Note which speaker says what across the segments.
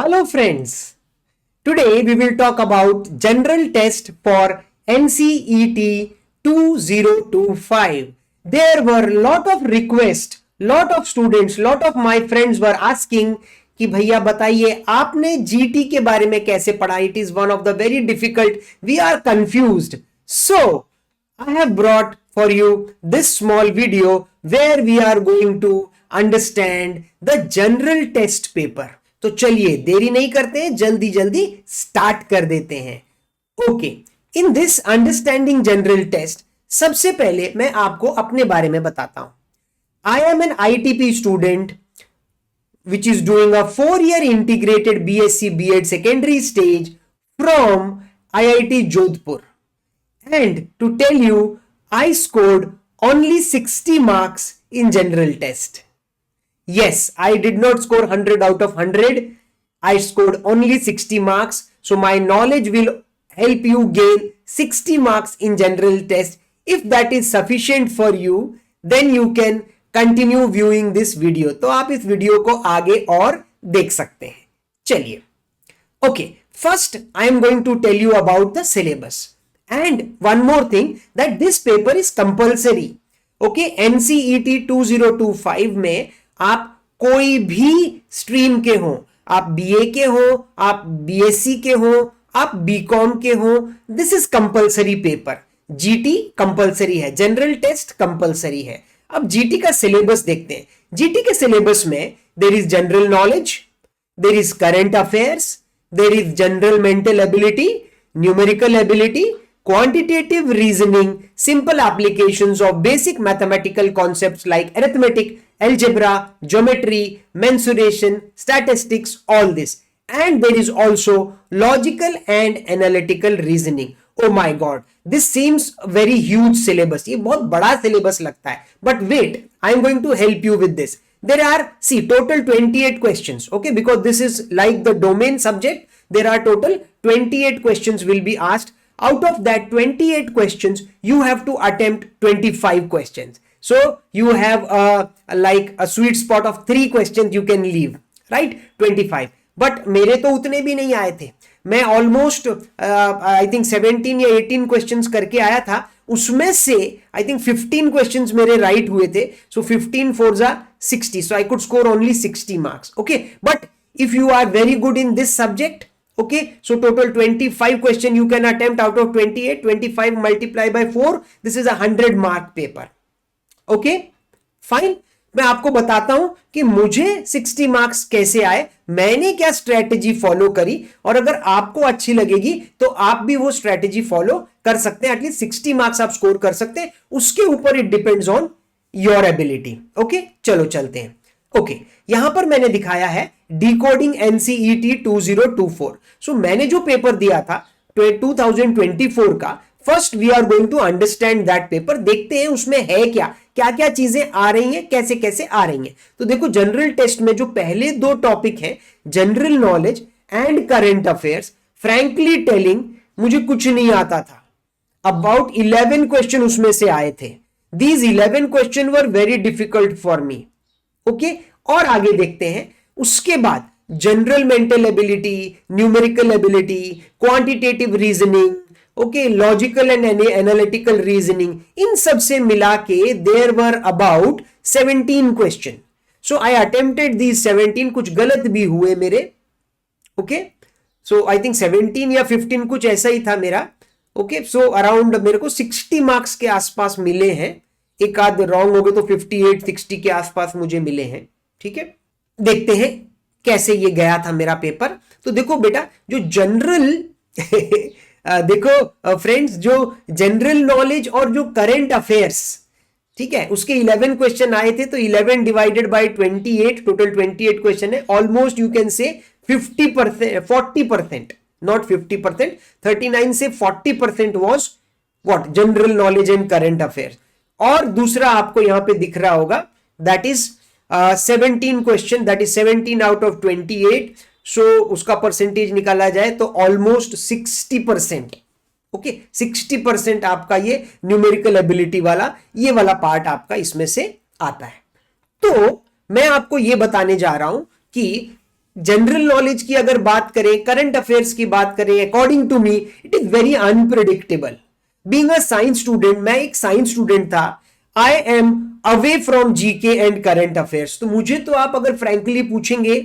Speaker 1: Hello friends, today we will talk about general test for NCET 2025. There were lot of requests, lot of students, lot of my friends were asking कि भैया बताइए आपने GT के बारे में कैसे पढ़ा. It is one of the very difficult. We are confused. So I have brought for you this small video where we are going to understand the general test paper. तो चलिए देरी नहीं करते हैं, जल्दी जल्दी स्टार्ट कर देते हैं. Okay, in this understanding general test सबसे पहले मैं आपको अपने बारे में बताता हूं. I am an ITP student which is doing a 4-year integrated BSc B.Ed secondary stage from IIT Jodhpur. And to tell you, I scored only 60 marks in general test. Yes, I did not score 100 out of 100. I scored only 60 marks. So my knowledge will help you gain 60 marks in general test. If that is sufficient for you, then you can continue viewing this video. तो आप इस video को आगे और देख सकते हैं. चलिए, okay, first I am going to tell you about the syllabus and one more thing that this paper is compulsory. Okay, NCET 2025 में आप कोई भी स्ट्रीम के हो, आप BA के हो, आप BSc के हो, आप BCom के हो, this is compulsory paper. GT compulsory है, जनरल टेस्ट कंपल्सरी है. अब जीटी का सिलेबस देखते हैं. जीटी के सिलेबस में there is general knowledge, there is current affairs, there is general mental ability, numerical ability, quantitative reasoning, simple applications of basic mathematical concepts like arithmetic, algebra, geometry, mensuration, statistics, all this. And there is also logical and analytical reasoning. Oh my god, this seems very huge syllabus. ये बहुत बड़ा syllabus लगता है. But wait, I am going to help you with this. There are, see, total 28 questions. Okay, because this is like the domain subject. There are total 28 questions will be asked. Out of that 28 questions, you have to attempt 25 questions. So you have like a sweet spot of 3 questions you can leave, right? 25. But मेरे तो उतने भी नहीं आए थे. मैं almost I think 17 या 18 questions करके आया था. उसमें से आई थिंक 15 क्वेश्चंस मेरे राइट हुए थे. सो 15 4 जा 60. So I could score only 60 marks. Okay, but if you are very good in this subject, okay, so total 25 question you can attempt out of 28. 25 multiply by 4, this is a 100 mark paper. Okay, fine. मैं आपको बताता हूं कि मुझे 60 marks कैसे आए, मैंने क्या स्ट्रेटेजी फॉलो करी, और अगर आपको अच्छी लगेगी तो आप भी वो स्ट्रेटेजी फॉलो कर सकते हैं. एटलीस्ट 60 मार्क्स आप स्कोर कर सकते हैं. उसके ऊपर it depends on your ability. Okay, चलो चलते हैं. ओके, यहां पर मैंने दिखाया है डिकोडिंग NCET 2024. सो मैंने जो पेपर दिया था 2024 का, first we are going to understand that paper. देखते हैं उसमें है क्या, क्या क्या चीजें आ रही हैं, कैसे कैसे आ रही हैं. तो देखो, जनरल टेस्ट में जो पहले 2 टॉपिक हैं, general knowledge and current affairs, frankly telling मुझे कुछ नहीं आता था. अबाउट 11 क्वेश्चन उसमें से आए थे. These 11 question were very difficult for me. Okay, और आगे देखते हैं. उसके बाद general mental ability, numerical ability, quantitative reasoning, okay, logical and analytical reasoning, इन सब से मिला के there were about 17 question. So I attempted these 17. कुछ गलत भी हुए मेरे. ओके, सो आई थिंक 17 या 15 कुछ ऐसा ही था मेरा. ओके, सो अराउंड मेरे को 60 मार्क्स के आसपास मिले हैं. एक आध रॉन्ग हो गए तो 58 60 के आसपास मुझे मिले हैं. ठीक है, देखते हैं कैसे ये गया था मेरा पेपर. तो देखो बेटा, जो जनरल देखो फ्रेंड्स, जो जनरल नॉलेज और जो करंट अफेयर्स, ठीक है, उसके 11 क्वेश्चन आए थे. तो 11 डिवाइडेड बाय 28, टोटल 28 क्वेश्चन है. Almost you can say 50%, 40%, not 50%, 39 से 40% was what, general knowledge and current affairs. और दूसरा आपको यहां पे दिख रहा होगा, that is 17 question, that is 17 out of 28. सो उसका परसेंटेज निकाला जाए तो ऑलमोस्ट 60%. ओके, 60% आपका ये न्यूमेरिकल एबिलिटी वाला, ये वाला पार्ट आपका इसमें से आता है. तो मैं आपको ये बताने जा रहा हूं कि जनरल नॉलेज की अगर बात करें, करंट अफेयर्स की बात करें, according to me it is very unpredictable. Being a science student, मैं एक साइंस स्टूडेंट था, I am away from GK and current affairs. तो मुझे तो आप अगर फ्रैंकली पूछेंगे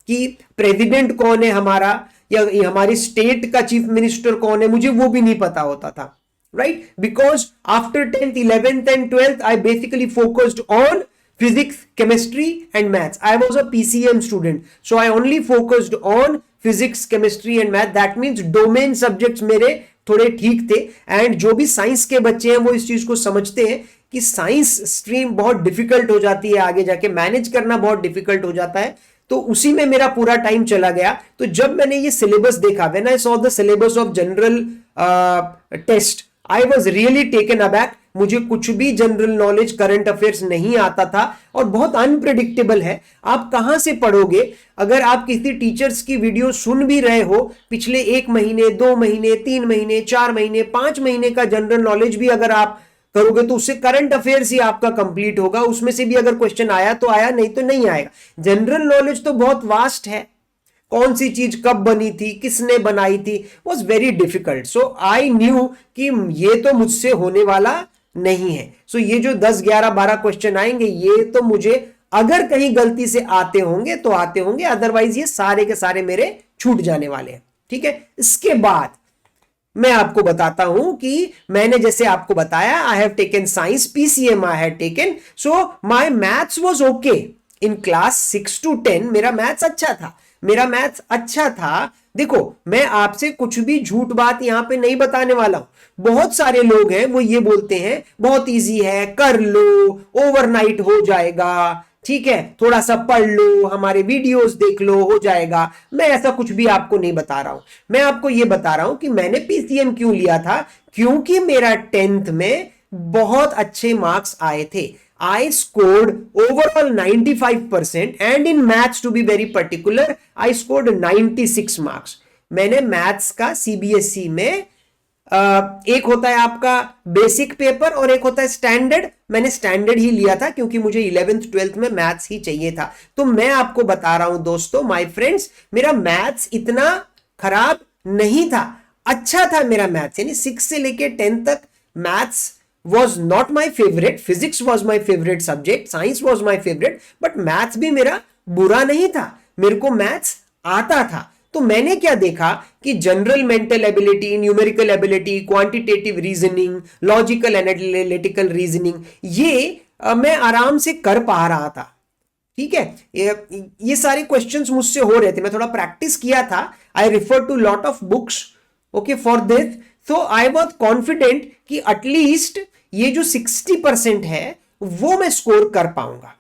Speaker 1: कि प्रेसिडेंट कौन है हमारा, या हमारी स्टेट का चीफ मिनिस्टर कौन है, मुझे वो भी नहीं पता होता था, right? Because after 10th, 11th and 12th, I basically focused on physics, chemistry and maths. I was a PCM student, so I only focused on physics, chemistry and math. That means domain subjects मेरे थोड़े ठीक थे। And जो भी science के बच्चे हैं वो इस चीज को समझते हैं कि साइंस स्ट्रीम बहुत डिफिकल्ट हो जाती है, आगे जाके मैनेज करना बहुत डिफिकल्ट हो जाता है, तो उसी में मेरा पूरा टाइम चला गया। तो जब मैंने ये सिलेबस देखा, when I saw the syllabus of general test, I was really taken aback. मुझे कुछ भी जनरल नॉलेज, करंट अफेयर्स नहीं आता था और बहुत अनप्रेडिक्टेबल है। आप कहां से पढ़ोगे? अगर आप किसी टीचर्स की वीडियो सुन भी रहे हो, पिछले 1 महीने, 2 महीने, 3 महीने, 4 महीने, 5 महीने का जनरल नॉलेज भी अगर आप करोगे तो उससे करंट अफेयर्स ही आपका कंप्लीट होगा। उसमें से भी अगर क्वेश्चन आया तो आया, नहीं तो नहीं आएगा। जनरल नॉलेज तो बहुत वास्ट है, कौन सी चीज कब बनी थी, किसने बनाई थी, was very difficult. So I knew कि ये तो मुझसे होने वाला नहीं है। सो ये जो 10, 11, 12 क्वेश्चन आएंगे, ये तो मुझे अगर कहीं गलती से आते होंगे तो आते होंगे, अदरवाइज ये सारे के सारे मेरे छूट जाने वाले हैं। ठीक है, इसके बाद मैं आपको बताता हूं कि मैंने जैसे आपको बताया, I have taken science, PCM I have taken, so my maths was okay in class 6 to 10। मेरा मैथ्स अच्छा था, मेरा मैथ्स अच्छा था। देखो, मैं आपसे कुछ भी झूठ बात यहां पे नहीं बताने वाला हूं। बहुत सारे लोग हैं वो ये बोलते हैं बहुत इजी है, कर लो, ओवरनाइट हो जाएगा, ठीक है, थोड़ा सा पढ़ लो, हमारे वीडियोस देख लो, हो जाएगा। मैं ऐसा कुछ भी आपको नहीं बता रहा हूं। मैं आपको ये बता रहा हूं कि मैंने पीसीएम क्यों लिया था, क्योंकि मेरा 10th में बहुत अच्छे मार्क्स आए थे। I scored overall 95% and in maths to be very particular I scored 96 marks। मैंने मैथ्स का सीबीएसई में एक होता है आपका बेसिक पेपर और एक होता है स्टैंडर्ड। मैंने स्टैंडर्ड ही लिया था क्योंकि मुझे 11th 12th में मैथ्स ही चाहिए था। तो मैं आपको बता रहा हूं दोस्तों, माय फ्रेंड्स, मेरा मैथ्स इतना खराब नहीं था, अच्छा था मेरा मैथ्स। यानी 6 से लेके 10 तक maths was not my favorite, physics was my favorite subject, science was my favorite, but maths भी मेरा बुरा नहीं था, मेरे को मैथ्स आता था। तो मैंने क्या देखा कि general mental ability, numerical ability, quantitative reasoning, logical analytical reasoning, ये मैं आराम से कर पा रहा था। ठीक है, ये सारे क्वेश्चंस मुझसे हो रहे थे, मैं थोड़ा प्रैक्टिस किया था। I refer to lot of books okay for this. So I was confident कि एटलीस्ट ये जो 60% है वो मैं स्कोर कर पाऊंगा।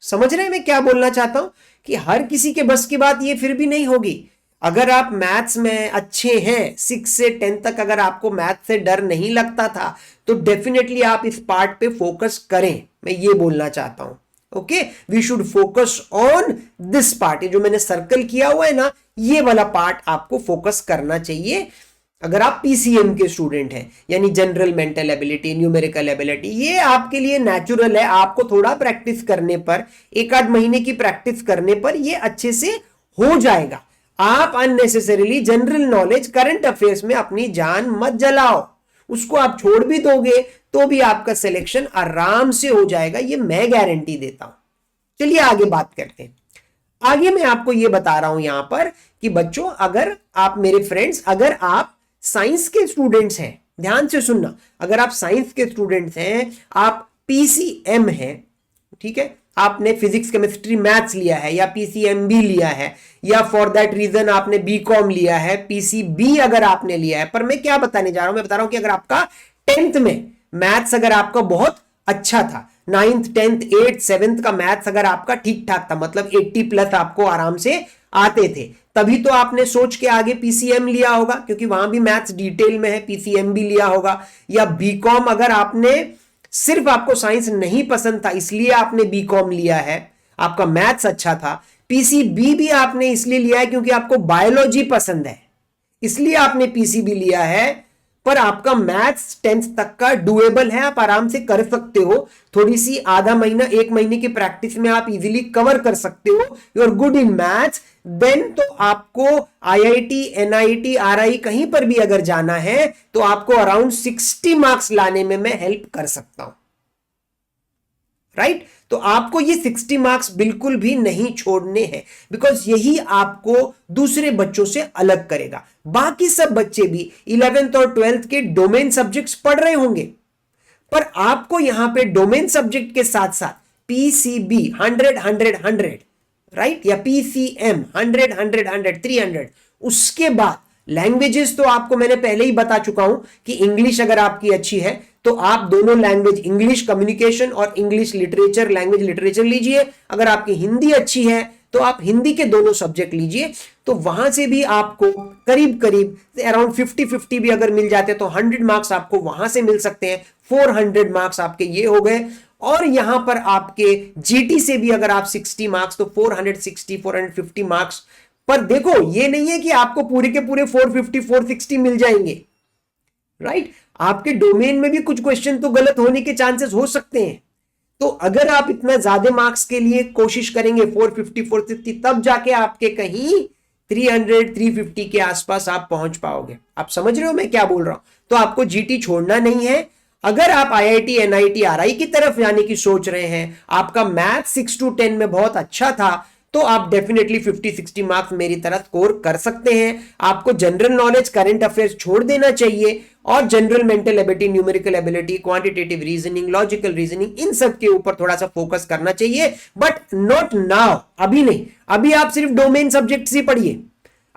Speaker 1: समझ रहे हैं मैं क्या बोलना चाहता हूं? कि हर किसी के बस की बात ये फिर भी नहीं होगी। अगर आप मैथ्स में अच्छे हैं, 6 से 10 तक अगर आपको मैथ्स से डर नहीं लगता था, तो डेफिनेटली आप इस पार्ट पे फोकस करें, मैं ये बोलना चाहता हूं। Okay, we should focus on this part. ये जो मैंने सर्कल किया हुआ है ना, ये वाला पार्ट आपको फोकस करना चाहिए अगर आप पीसीएम के स्टूडेंट हैं, यानी general mental ability, numerical ability. ये आपके लिए नेचुरल है, आपको थोड़ा प्रैक्टिस करने पर, 1-8 महीने की प्रैक्टिस करने पर ये अच्छे से हो जाएगा। आप unnecessarily general knowledge, current affairs में अपनी जान मत जलाओ। उसको आप छोड़ भी दोगे तो भी आपका सिलेक्शन आराम से हो जाएगा, ये मैं गारंटी देता हूं। चलिए आगे बात करते हैं। आगे मैं आपको ये बता रहा हूं यहां पर कि बच्चों, अगर आप मेरे फ्रेंड्स, अगर आप साइंस के स्टूडेंट्स हैं, ध्यान से सुनना, अगर आप साइंस के स्टूडेंट्स हैं, आप पीसीएम हैं, ठीक है, आपने फिजिक्स, केमिस्ट्री, मैथ्स लिया है या पीसीएमबी लिया है, या फॉर दैट रीजन आपने बीकॉम लिया है, पीसीबी अगर आपने लिया है। पर मैं क्या बताने जा रहा हूं, मैं बता रहा हूं कि अगर आपका 10th में मैथ्स अगर आपका बहुत अच्छा था, 9th 10th 8th 7th का मैथ्स अगर आपका ठीक ठाक था, मतलब 80+ आपको आराम से आते थे, तभी तो आपने सोच के आगे पीसीएम लिया होगा, क्योंकि वहां भी मैथ्स डिटेल में है, पीसीएम भी लिया होगा। या बीकॉम, अगर आपने सिर्फ, आपको साइंस नहीं पसंद था इसलिए आपने बीकॉम लिया है, आपका मैथ्स अच्छा था। पीसीबी भी आपने इसलिए लिया है क्योंकि आपको बायोलॉजी पसंद है, इसलिए आपने पीसीबी लिया है। पर आपका मैथ्स 10th तक का डुएबल है, आप आराम से कर सकते हो। थोड़ी सी आधा महीना 1 महीने की प्रैक्टिस में आप इजीली कवर कर सकते हो, you are good in maths. Then तो आपको आईआईटी, एनआईटी, आरआई कहीं पर भी अगर जाना है तो आपको अराउंड 60 मार्क्स लाने में मैं हेल्प कर सकता हूं, राइट? तो आपको ये 60 मार्क्स बिल्कुल भी नहीं छोड़ने हैं, बिकॉज यही आपको दूसरे बच्चों से अलग करेगा। बाकी सब बच्चे भी 11th और 12th के डोमेन सब्जेक्ट्स पढ़ रहे होंगे, पर आपको यहां पे डोमेन सब्जेक्ट के साथ साथ पीसीबी 100 राइट, या पीसीएम 100 300, उसके बाद लैंग्वेजेस तो आपको मैंने पहले ही बता चुका हूं कि इंग्लिश अगर आपकी अच्छी है तो आप दोनों लैंग्वेज, इंग्लिश कम्युनिकेशन और इंग्लिश लिटरेचर, लैंग्वेज लिटरेचर लीजिए। अगर आपकी हिंदी अच्छी है तो आप हिंदी के दोनों सब्जेक्ट लीजिए, तो वहां से भी आपको करीब करीब अराउंड 50-50 भी अगर मिल जाते हैं तो 100 मार्क्स आपको वहां से मिल सकते हैं। 400 मार्क्स आपके ये हो गए, और यहां पर आपके जीटी से भी अगर आप 60 मार्क्स, तो 460 450 मार्क्स। पर देखो ये नहीं है कि आपको पूरे के पूरे 450 460 मिल जाएंगे, राइट? आपके डोमेन में भी कुछ क्वेश्चन तो गलत होने के चांसेस हो सकते हैं। तो अगर आप इतना ज्यादा मार्क्स के लिए कोशिश करेंगे 450 460, तब जाके आपके कहीं 300 350 के आसपास आप पहुंच पाओगे। आप समझ रहे हो मैं क्या बोल रहा हूं? तो आपको जीटी छोड़ना नहीं है। अगर आप आईआईटी, एनआईटी, आरआई की तरफ जाने की सोच रहे हैं, आपका मैथ 6 to 10 में बहुत अच्छा था, तो आप डेफिनेटली 50-60 मार्क्स मेरी तरह स्कोर कर सकते हैं। आपको जनरल नॉलेज, करंट अफेयर्स छोड़ देना चाहिए, और general mental ability, numerical ability, quantitative reasoning, logical reasoning, इन सब के ऊपर थोड़ा सा फोकस करना चाहिए, बट नॉट नाउ, अभी नहीं। अभी आप सिर्फ डोमेन सब्जेक्ट्स ही पढ़िए।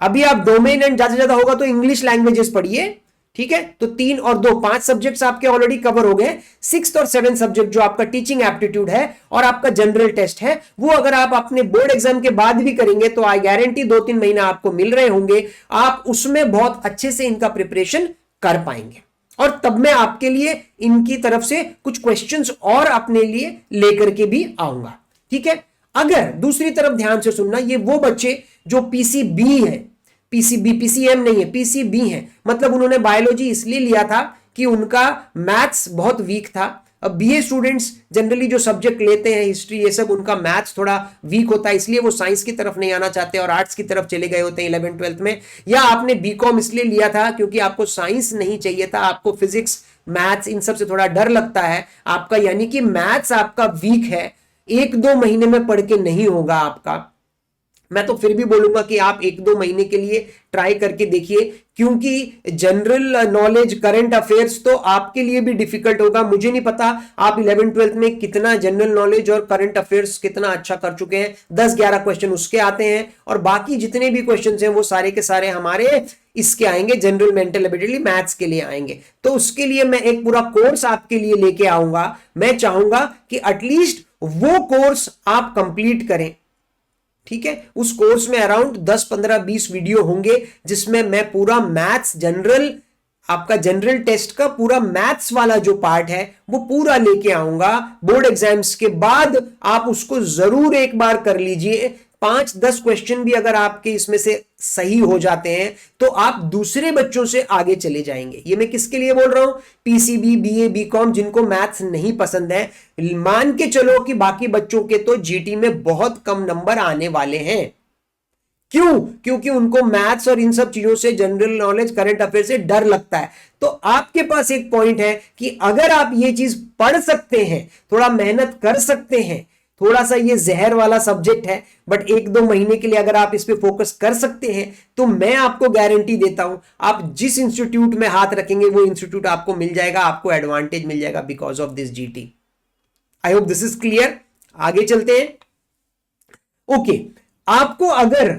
Speaker 1: अभी आप डोमेन एंड ज्यादा ज्यादा होगा तो इंग्लिश लैंग्वेजेस पढ़िए, ठीक है? तो 3 और 2 5 सब्जेक्ट्स आपके ऑलरेडी कवर हो गए। 6th और 7th सब्जेक्ट जो आपका टीचिंग एप्टीट्यूड है और आपका जनरल टेस्ट है, वो अगर आप अपने बोर्ड एग्जाम के बाद भी करेंगे तो आई गारंटी 2-3 महीना आपको मिल रहे होंगे, आप उसमें बहुत अच्छे से इनका प्रिपरेशन कर पाएंगे। और तब मैं आपके लिए इनकी तरफ से कुछ क्वेश्चंस और अपने लिए लेकर के भी आऊंगा, ठीक है? अगर दूसरी तरफ ध्यान से सुनना, ये वो बच्चे जो पीसीबी है, पीसीबी, पीसीएम नहीं है, पीसीबी है, मतलब उन्होंने बायोलॉजी इसलिए लिया था कि उनका मैथ्स बहुत वीक था। अब बीए स्टूडेंट्स जनरली जो सब्जेक्ट लेते हैं, हिस्ट्री, ये सब, उनका मैथ्स थोड़ा वीक होता है, इसलिए वो साइंस की तरफ नहीं आना चाहते और आर्ट्स की तरफ चले गए होते हैं 11th 12th में। या आपने बीकॉम इसलिए लिया था क्योंकि आपको साइंस नहीं चाहिए था, आपको फिजिक्स, मैथ्स, इन सब से थोड़ा डर लगता है आपका, यानी कि मैथ्स आपका वीक है, 1-2 महीने में पढ़ के नहीं होगा आपका। मैं तो फिर भी बोलूंगा कि आप 1-2 महीने के लिए ट्राई करके देखिए, क्योंकि जनरल नॉलेज, करंट अफेयर्स तो आपके लिए भी डिफिकल्ट होगा। मुझे नहीं पता आप 11th 12th में कितना जनरल नॉलेज और करंट अफेयर्स कितना अच्छा कर चुके हैं। 10-11 क्वेश्चन उसके आते हैं, और बाकी जितने भी क्वेश्चन हैं वो सारे के सारे हमारे इसके आएंगे, जनरल मेंटल एबिलिटी, मैथ्स के लिए आएंगे। तो उसके लिए मैं एक पूरा कोर्स आपके लिए लेके आऊंगा। मैं चाहूंगा कि एटलीस्ट वो कोर्स आप कंप्लीट करें, ठीक है? उस कोर्स में अराउंड 10 15 20 वीडियो होंगे, जिसमें मैं पूरा मैथ्स, जनरल, आपका जनरल टेस्ट का पूरा मैथ्स वाला जो पार्ट है वो पूरा लेके आऊंगा। बोर्ड एग्जाम्स के बाद आप उसको जरूर एक बार कर लीजिए। 5-10 क्वेश्चन भी अगर आपके इसमें से सही हो जाते हैं तो आप दूसरे बच्चों से आगे चले जाएंगे। ये मैं किसके लिए बोल रहा हूं? पीसीबी, बीए, बीकॉम, जिनको मैथ्स नहीं पसंद है। मान के चलो कि बाकी बच्चों के तो जीटी में बहुत कम नंबर आने वाले हैं। क्यों? क्योंकि उनको मैथ्स और इन सब चीजों से, जनरल नॉलेज, करंट अफेयर से डर लगता है। तो आपके पास एक पॉइंट है कि अगर आप ये चीज पढ़ सकते हैं, थोड़ा मेहनत कर सकते हैं, थोड़ा सा ये जहर वाला सब्जेक्ट है, बट 1-2 महीने के लिए अगर आप इस पे फोकस कर सकते हैं, तो मैं आपको गारंटी देता हूं, आप जिस इंस्टीट्यूट में हाथ रखेंगे वो इंस्टीट्यूट आपको मिल जाएगा, आपको एडवांटेज मिल जाएगा because of this GT. I hope this is clear. आगे चलते हैं। ओके, आपको अगर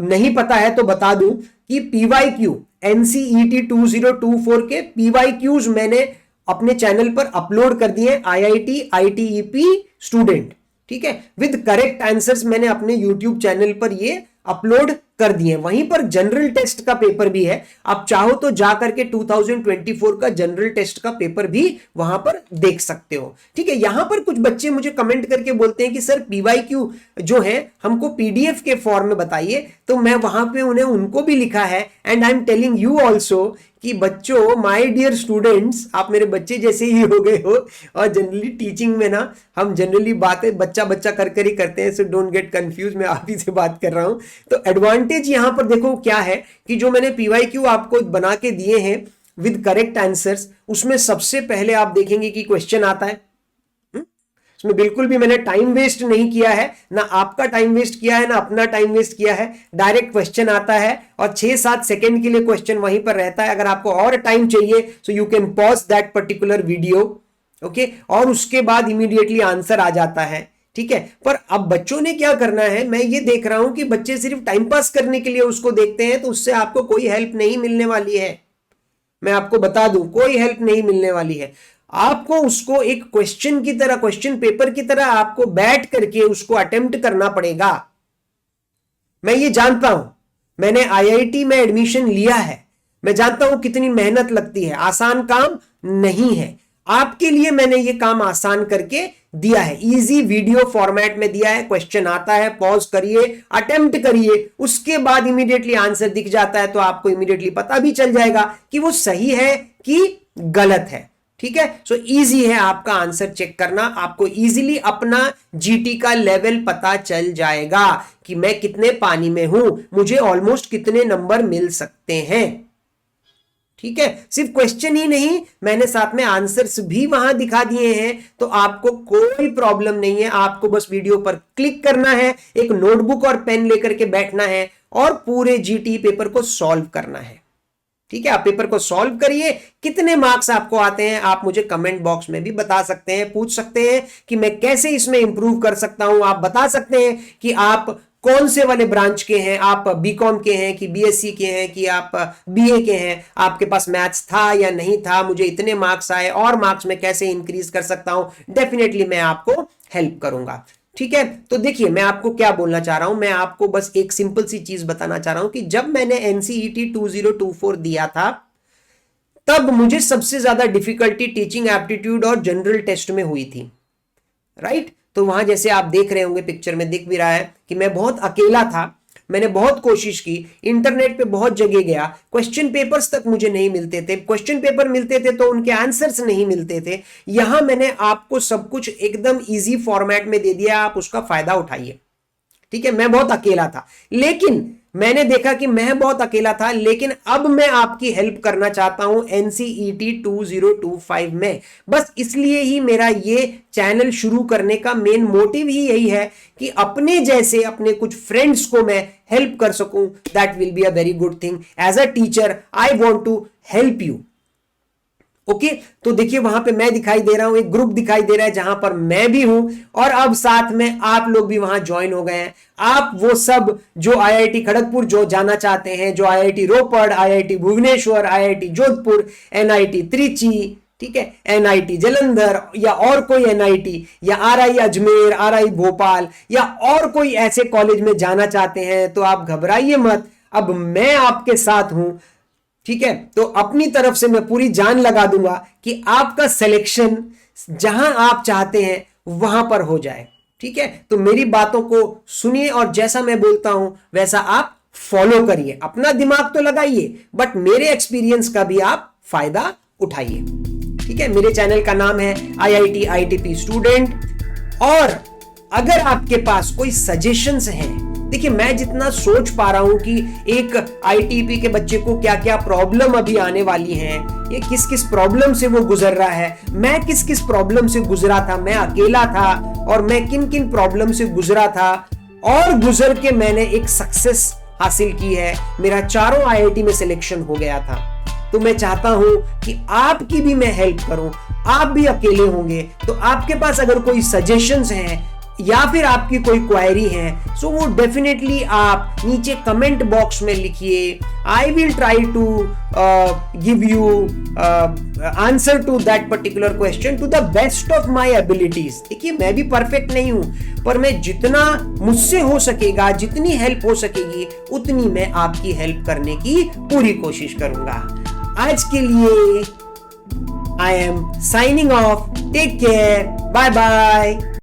Speaker 1: नहीं पता है तो बता दूं कि पीवाईक्यू, एनसीईटी 2024 के पीवाईक्यूज मैंने अपने चैनल पर अपलोड कर दिए। आईआईटी, आईटीईपी स्टूडेंट, ठीक है, विद करेक्ट आंसर्स मैंने अपने यूट्यूब चैनल पर ये अपलोड कर दिए। वहीं पर जनरल टेस्ट का पेपर भी है, आप चाहो तो जाकर के 2024 का जनरल टेस्ट का पेपर भी वहां पर देख सकते हो, ठीक है। यहां पर कुछ बच्चे मुझे कमेंट करके बोलते हैं कि सर पीवाईक्यू जो है हमको पीडीएफ के फॉर्म में बताइए, तो मैं वहां पे उनको भी लिखा है, and I am telling you also कि बच्चों, माय डियर स्टूडेंट्स, आप मेरे बच्चे जैसे ही हो गए हो, और जनरली टीचिंग में ना हम जनरली बातें बच्चा बच्चा कर कर ही करते हैं, सो डोंट गेट कंफ्यूज, मैं आप ही से बात कर रहा हूं। तो एडवांटेज यहां पर देखो क्या है कि जो मैंने PYQ आपको बना के दिए हैं विद करेक्ट आंसर्स, उसमें सबसे पहले आप देखेंगे कि क्वेश्चन आता है। उसमें बिल्कुल भी मैंने टाइम वेस्ट नहीं किया है, ना आपका टाइम वेस्ट किया है ना अपना टाइम वेस्ट किया है, डायरेक्ट क्वेश्चन आता है और 6-7 सेकंड के लिए क्वेश्चन वहीं पर रहता है। अगर आपको और टाइम चाहिए so you can pause that particular video, okay, और उसके बाद इमीडिएटली आंसर आ जाता है, ठीक है। पर अब बच्चों ने क्या करना है, मैं ये देख रहा हूं कि बच्चे सिर्फ टाइम पास करने के लिए उसको देखते हैं, तो उससे आपको कोई हेल्प नहीं मिलने वाली है। मैं आपको बता दूं, कोई हेल्प नहीं मिलने वाली है। आपको उसको एक क्वेश्चन की तरह, क्वेश्चन पेपर की तरह आपको बैठ करके उसको अटेम्प्ट करना पड़ेगा। मैं ये जानता हूं, मैंने IIT में एडमिशन लिया है, मैं जानता हूं कितनी मेहनत लगती है, आसान काम नहीं है। आपके लिए मैंने ये काम आसान करके दिया है, इजी वीडियो फॉर्मेट में दिया है। क्वेश्चन आता है, पॉज करिए, अटेम्प्ट करिए, उसके बाद इमीडिएटली आंसर दिख जाता है, तो आपको इमीडिएटली पता भी चल जाएगा कि वो सही है कि गलत है, ठीक है। सो इजी है आपका आंसर चेक करना, आपको इजीली अपना GT का लेवल पता चल जाएगा कि मैं कितने पानी में हूं, मुझे ऑलमोस्ट कितने नंबर मिल सकते हैं, ठीक है। सिर्फ क्वेश्चन ही नहीं, मैंने साथ में आंसर्स भी वहां दिखा दिए हैं, तो आपको कोई प्रॉब्लम नहीं है। आपको बस वीडियो पर क्लिक करना है, एक नोटबुक और पेन लेकर के बैठना है और पूरे GT पेपर को सॉल्व करना है, ठीक है। आप पेपर को सॉल्व करिए, कितने मार्क्स आपको आते हैं आप मुझे कमेंट बॉक्स में भी बता सकते हैं, पूछ सकते हैं कि मैं कैसे इसमें इंप्रूव कर सकता हूं। आप बता सकते हैं कि आप कौन से वाले ब्रांच के हैं, आप BCom के हैं कि BSc के हैं कि आप BA के हैं, आपके पास मैथ्स था या नहीं था, मुझे इतने मार्क्स आए और मार्क्स में कैसे इंक्रीज कर सकता हूं। डेफिनेटली मैं आपको हेल्प करूंगा, ठीक है। तो देखिए, मैं आपको क्या बोलना चाह रहा हूं, मैं आपको बस एक सिंपल सी चीज बताना चाह रहा हूं कि जब मैंने NCET 2024 दिया था, तब मुझे सबसे ज्यादा डिफिकल्टी टीचिंग एप्टीट्यूड और जनरल टेस्ट में हुई थी, राइट। तो वहां जैसे आप देख रहे होंगे, पिक्चर में दिख भी रहा है कि मैं बहुत अकेला था, मैंने बहुत कोशिश की, इंटरनेट पे बहुत जगह गया, क्वेश्चन पेपर्स तक मुझे नहीं मिलते थे, क्वेश्चन पेपर मिलते थे तो उनके आंसर्स नहीं मिलते थे। यहां मैंने आपको सब कुछ एकदम इजी फॉर्मेट में दे दिया, आप उसका फायदा उठाइए, ठीक है। मैं बहुत अकेला था, लेकिन मैंने देखा कि मैं बहुत अकेला था, लेकिन अब मैं आपकी हेल्प करना चाहता हूं NCET 2025 में। बस इसलिए ही मेरा ये चैनल शुरू करने का मेन मोटिव ही यही है कि अपने जैसे अपने कुछ फ्रेंड्स को मैं हेल्प कर सकूं। That will be a very good thing. As a teacher I want to help you, okay. तो देखिए, वहां पे मैं दिखाई दे रहा हूं, एक ग्रुप दिखाई दे रहा है जहां पर मैं भी हूं, और अब साथ में आप लोग भी वहां ज्वाइन हो गए हैं। आप वो सब जो IIT खड़गपुर जो जाना चाहते हैं, जो IIT रोपड़, IIT Bhubaneswar, IIT Jodhpur, NIT Trichy, ठीक है, NIT जालंधर या और कोई NIT या RI अजमेर, RI भोपाल या और कोई ऐसे कॉलेज में जाना चाहते हैं, तो आप घबराइए मत, अब मैं आपके साथ हूं, ठीक है। तो अपनी तरफ से मैं पूरी जान लगा दूंगा कि आपका सिलेक्शन जहां आप चाहते हैं वहां पर हो जाए, ठीक है। तो मेरी बातों को सुनिए और जैसा मैं बोलता हूं वैसा आप फॉलो करिए, अपना दिमाग तो लगाइए, बट मेरे एक्सपीरियंस का भी आप फायदा उठाइए, ठीक है। मेरे चैनल का नाम है IIT ITP स्टूडेंट। और अगर आपके पास कोई सजेशंस हैं, देखिए, मैं जितना सोच पा रहा हूं कि एक ITP के बच्चे को क्या क्या प्रॉब्लम अभी आने वाली हैं, ये किस किस प्रॉब्लम से वो गुजर रहा है, मैं किस किस प्रॉब्लम से गुजरा था, मैं अकेला था और मैं किन किन प्रॉब्लम से गुजरा था, और गुजर के मैंने एक सक्सेस हासिल की है, मेरा चारों IIT में सिलेक्शन हो गया था। तो मैं चाहता हूं कि आपकी भी मैं हेल्प करूं, आप भी अकेले होंगे, तो आपके पास अगर कोई सजेशंस हैं या फिर आपकी कोई क्वेरी है, सो वो डेफिनेटली आप नीचे कमेंट बॉक्स में लिखिए। I will try to give you answer to that particular question to the best of my abilities. देखिए, मैं भी परफेक्ट नहीं हूं, पर मैं जितना मुझसे हो सकेगा, जितनी हेल्प हो सकेगी, उतनी मैं आपकी हेल्प करने की पूरी कोशिश करूंगा। आज के लिए I am signing off. Take care, bye bye.